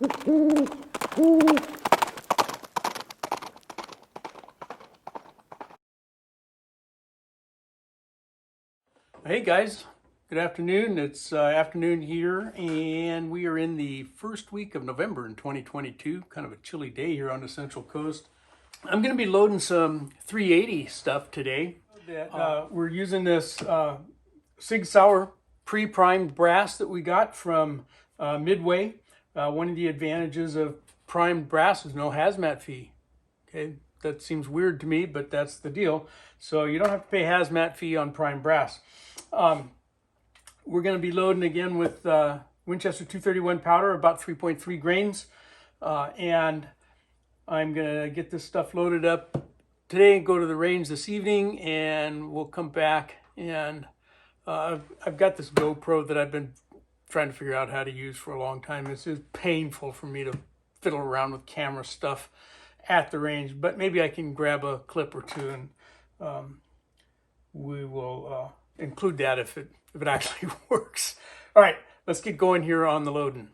Hey guys, good afternoon. It's afternoon here, and we are in the first week of November in 2022. Kind of a chilly day here on the Central Coast. I'm going to be loading some 380 stuff today. We're using this Sig Sauer pre-primed brass that we got from Midway. One of the advantages of primed brass is no hazmat fee. Okay, that seems weird to me, but that's the deal. So you don't have to pay hazmat fee on primed brass. We're going to be loading again with Winchester 231 powder, about 3.3 grains. And I'm going to get this stuff loaded up today and go to the range this evening, and we'll come back. And I've got this GoPro that I've been trying to figure out how to use for a long time. It's just painful for me to fiddle around with camera stuff at the range, but maybe I can grab a clip or two, and we will include that if it actually works. All right, let's get going here on the loading.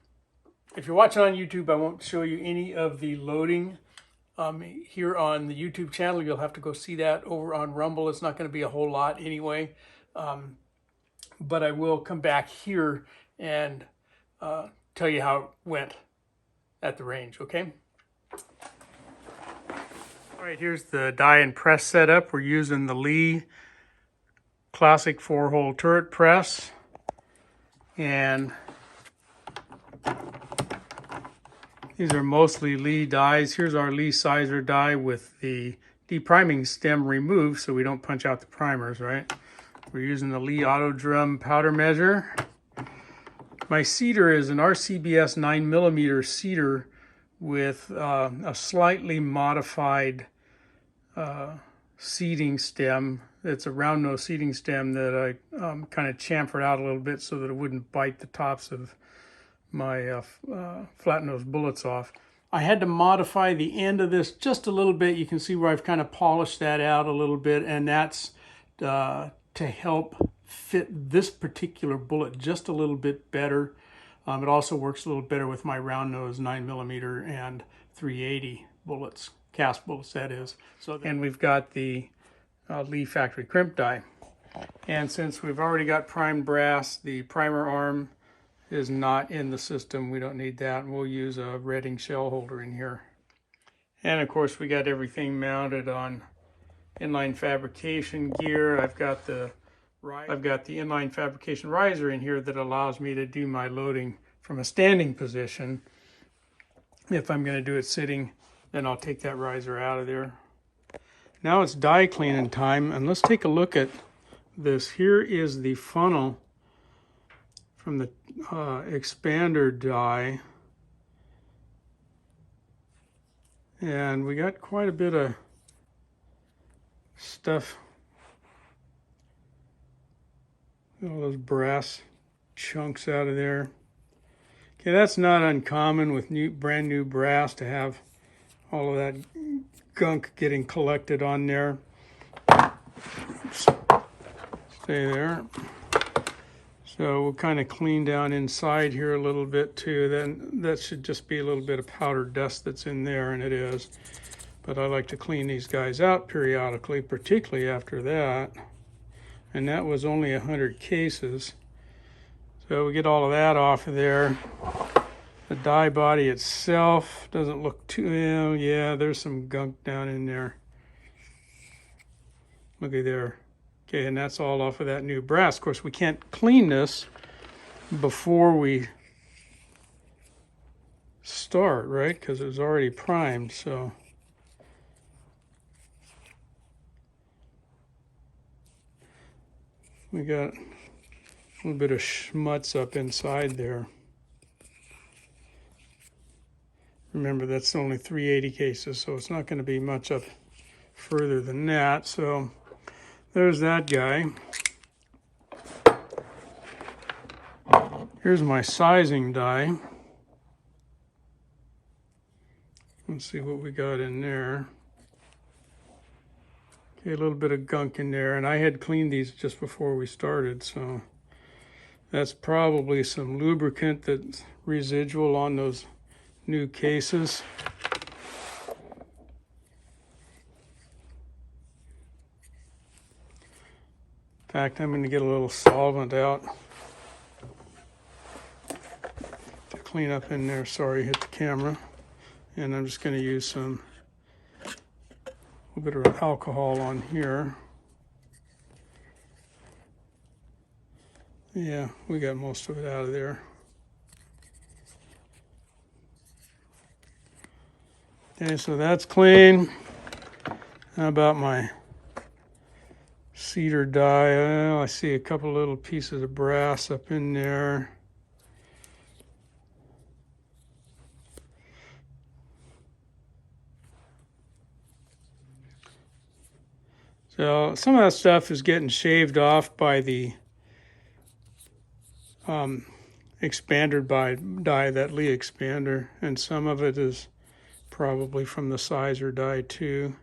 If you're watching on YouTube, I won't show you any of the loading here on the YouTube channel. You'll have to go see that over on Rumble. It's not going to be a whole lot anyway, but I will come back here and tell you how it went at the range, okay? All right, here's the die and press setup. We're using the Lee Classic 4-hole turret press, and these are mostly Lee dies. Here's our Lee sizer die with the depriming stem removed so we don't punch out the primers, right? We're using the Lee Auto Drum powder measure. My seeder is an RCBS 9mm seeder with a slightly modified seeding stem. It's a round nose seeding stem that I kind of chamfered out a little bit so that it wouldn't bite the tops of my flat nose bullets off. I had to modify the end of this just a little bit. You can see where I've kind of polished that out a little bit, and that's to help fit this particular bullet just a little bit better. It also works a little better with my round nose 9mm and 380 bullets, cast bullets that is. And we've got the Lee factory crimp die. And since we've already got primed brass, the primer arm is not in the system. We don't need that. We'll use a Redding shell holder in here. And of course we got everything mounted on inline fabrication gear. I've got the inline fabrication riser in here that allows me to do my loading from a standing position. If I'm going to do it sitting, then I'll take that riser out of there. Now it's die cleaning time, and let's take a look at this. Here is the funnel from the expander die, and we got quite a bit of stuff. All those brass chunks out of there. Okay, that's not uncommon with brand new brass to have all of that gunk getting collected on there. Oops. Stay there. So we'll kind of clean down inside here a little bit too. Then that should just be a little bit of powder dust that's in there, and it is. But I like to clean these guys out periodically, particularly after that. And that was only 100 cases. So we get all of that off of there. The die body itself doesn't look too, yeah, there's some gunk down in there. Looky there. Okay, and that's all off of that new brass. Of course, we can't clean this before we start, right? Because it was already primed, so. We got a little bit of schmutz up inside there. Remember, that's only 380 cases, so it's not going to be much up further than that. So there's that guy. Here's my sizing die. Let's see what we got in there. Okay, a little bit of gunk in there, and I had cleaned these just before we started, so that's probably some lubricant that's residual on those new cases. In fact, I'm going to get a little solvent out to clean up in there. Sorry, hit the camera. And I'm just going to use a little bit of alcohol on here. Yeah, we got most of it out of there. Okay, so that's clean. How about my cedar dye? Well, I see a couple little pieces of brass up in there. So some of that stuff is getting shaved off by the expander dye, that Lee expander, and some of it is probably from the sizer dye too.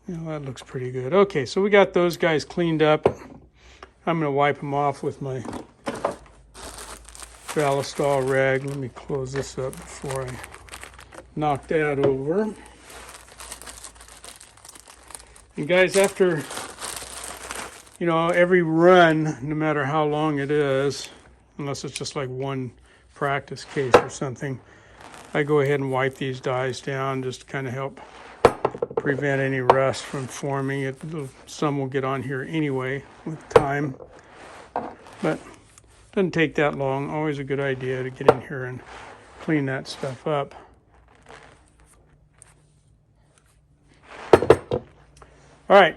That looks pretty good. Okay, so we got those guys cleaned up. I'm going to wipe them off with my Ballistol rag. Let me close this up before I knock that over. And guys, after, every run, no matter how long it is, unless it's just like one practice case or something, I go ahead and wipe these dyes down just to kind of help prevent any rust from forming. Some will get on here anyway with time, but it doesn't take that long. Always a good idea to get in here and clean that stuff up. All right,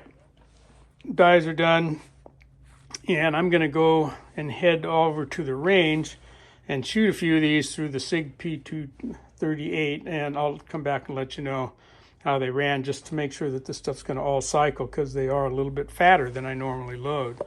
dyes are done, and I'm going to go and head over to the range and shoot a few of these through the Sig P238, and I'll come back and let you know how they ran, just to make sure that this stuff's going to all cycle, because they are a little bit fatter than I normally load.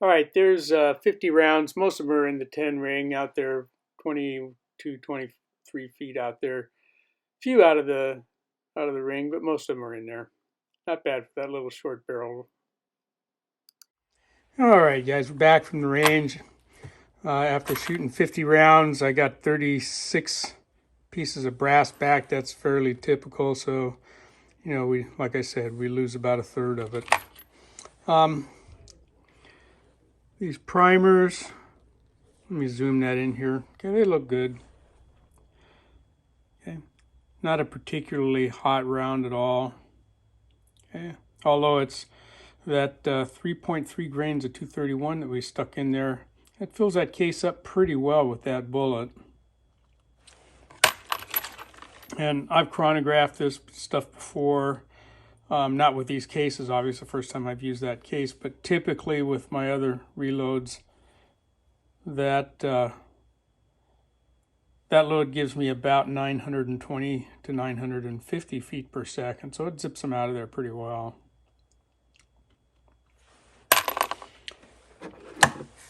All right, there's 50 rounds. Most of them are in the 10 ring out there, 22, 23 feet out there. A few out of the ring, but most of them are in there. Not bad for that little short barrel. All right, guys, we're back from the range. After shooting 50 rounds, I got 36 pieces of brass back. That's fairly typical. So, like I said, we lose about a third of it. These primers, let me zoom that in here. Okay, they look good. Okay, not a particularly hot round at all. Okay, although it's that 3.3 grains of 231 that we stuck in there, it fills that case up pretty well with that bullet. And I've chronographed this stuff before. Not with these cases, obviously, the first time I've used that case, but typically with my other reloads, that that load gives me about 920 to 950 feet per second, so it zips them out of there pretty well.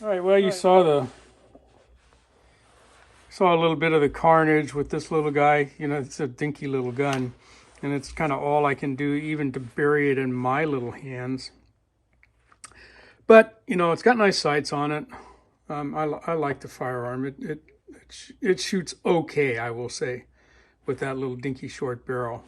All right, well, you saw a little bit of the carnage with this little guy. You know, it's a dinky little gun, and it's kind of all I can do even to bury it in my little hands. But, you know, it's got nice sights on it. I like the firearm. It shoots okay, I will say, with that little dinky short barrel.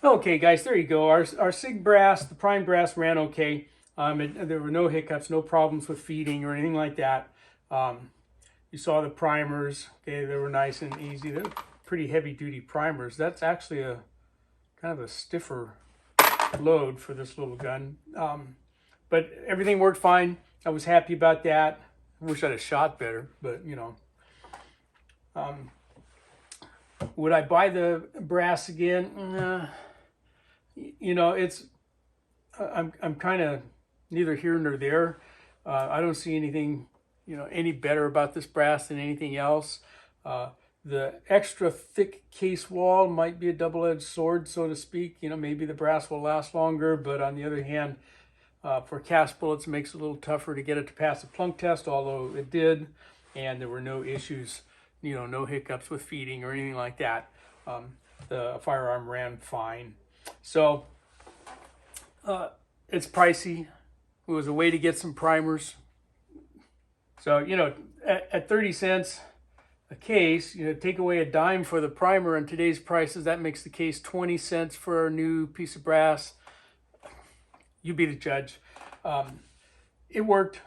Okay, guys, there you go. Our Sig brass, the prime brass, ran okay. There were no hiccups, no problems with feeding or anything like that. You saw the primers. Okay, they were nice and easy. They're pretty heavy-duty primers. That's actually a kind of a stiffer load for this little gun. But everything worked fine. I was happy about that. I wish I'd have shot better, but you know. Would I buy the brass again? You know, I'm kind of neither here nor there. I don't see anything, you know, any better about this brass than anything else. The extra thick case wall might be a double-edged sword, so to speak. You know, maybe the brass will last longer, but on the other hand, for cast bullets, it makes it a little tougher to get it to pass the plunk test, although it did, and there were no issues, you know, no hiccups with feeding or anything like that. The firearm ran fine. So it's pricey. It was a way to get some primers. So, you know, at 30 cents a case, you know, take away a dime for the primer on today's prices, that makes the case 20 cents for a new piece of brass. You be the judge. It worked.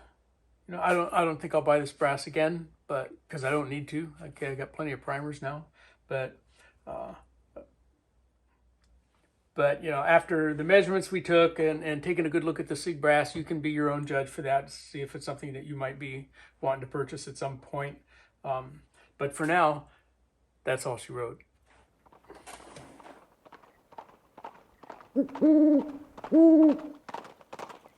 You know, I don't think I'll buy this brass again, but because I don't need to. Okay, I got plenty of primers now. But you know, after the measurements we took and taking a good look at the Sig brass, you can be your own judge for that. See if it's something that you might be wanting to purchase at some point. But for now, that's all she wrote.